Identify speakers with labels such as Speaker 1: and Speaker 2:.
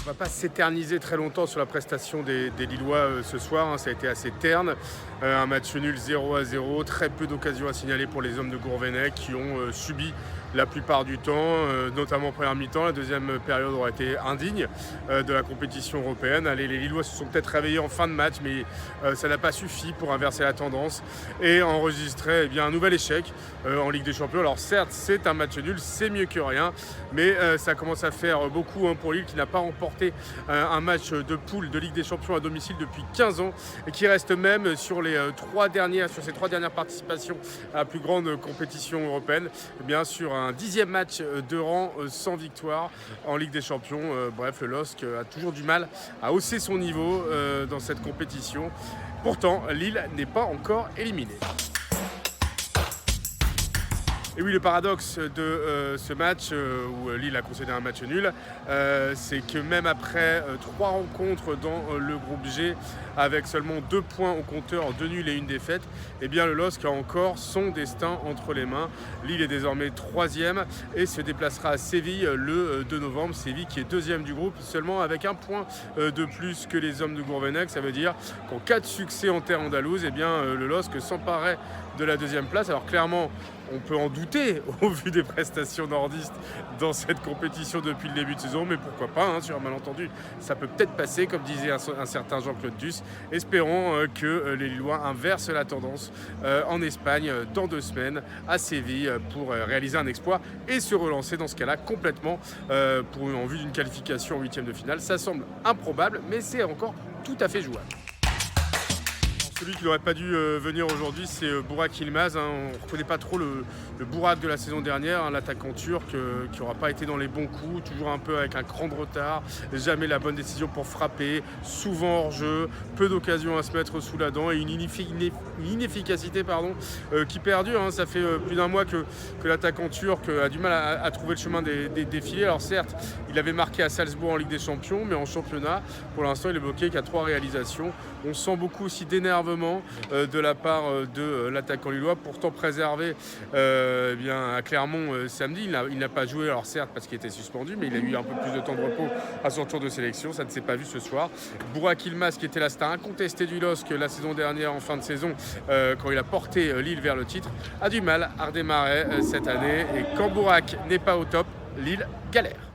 Speaker 1: On va pas s'éterniser très longtemps sur la prestation des Lillois ce soir, hein. Ça a été assez terne. Un match nul 0-0, très peu d'occasions à signaler pour les hommes de Gourvenec qui ont subi la plupart du temps, notamment en première mi-temps. La deuxième période aurait été indigne de la compétition européenne. Allez, les Lillois se sont peut-être réveillés en fin de match, mais ça n'a pas suffi pour inverser la tendance et enregistrer un nouvel échec en Ligue des Champions. Alors certes, c'est un match nul, c'est mieux que rien, mais ça commence à faire beaucoup pour Lille qui n'a pas remporté un match de poule de Ligue des Champions à domicile depuis 15 ans et qui reste même sur ses trois dernières participations à la plus grande compétition européenne, sur un 10e match de rang sans victoire en Ligue des Champions. Bref, le LOSC a toujours du mal à hausser son niveau dans cette compétition. Pourtant, Lille n'est pas encore éliminée. Et oui, le paradoxe de ce match où Lille a concédé un match nul, c'est que même après 3 rencontres dans le groupe G, avec seulement 2 points au compteur, 2 nuls et 1 défaite, le LOSC a encore son destin entre les mains. Lille est désormais 3e et se déplacera à Séville le 2 novembre. Séville qui est 2e du groupe, seulement avec 1 point de plus que les hommes de Gourvenec. Ça veut dire qu'en cas de succès en terre andalouse, le LOSC s'emparerait de la 2e place. Alors clairement, on peut en douter au vu des prestations nordistes dans cette compétition depuis le début de saison, mais pourquoi pas, sur un malentendu, ça peut peut-être passer, comme disait un certain Jean-Claude Duss. Espérons que les Lillois inversent la tendance en Espagne dans 2 semaines à Séville pour réaliser un exploit et se relancer dans ce cas-là complètement en vue d'une qualification en 8e de finale. Ça semble improbable, mais c'est encore tout à fait jouable. Celui qui n'aurait pas dû venir aujourd'hui, c'est Burak Yılmaz. On ne reconnaît pas trop le Burak de la saison dernière, l'attaquant turc qui n'aura pas été dans les bons coups, toujours un peu avec un cran de retard, jamais la bonne décision pour frapper, souvent hors jeu, peu d'occasions à se mettre sous la dent et une inefficacité qui perdure. Ça fait plus d'un mois que l'attaquant turc a du mal à trouver le chemin des filets. Alors certes, il avait marqué à Salzbourg en Ligue des Champions, mais en championnat, pour l'instant, il est bloqué qu'à 3 réalisations. On sent beaucoup aussi d'énervement de la part de l'attaquant lillois, pourtant préservé à Clermont samedi. Il n'a pas joué, alors certes parce qu'il était suspendu, mais il a eu un peu plus de temps de repos à son tour de sélection. Ça ne s'est pas vu ce soir. Burak Yılmaz, qui était la star incontestée du LOSC la saison dernière en fin de saison, quand il a porté Lille vers le titre, a du mal à redémarrer cette année. Et quand Burak n'est pas au top, Lille galère.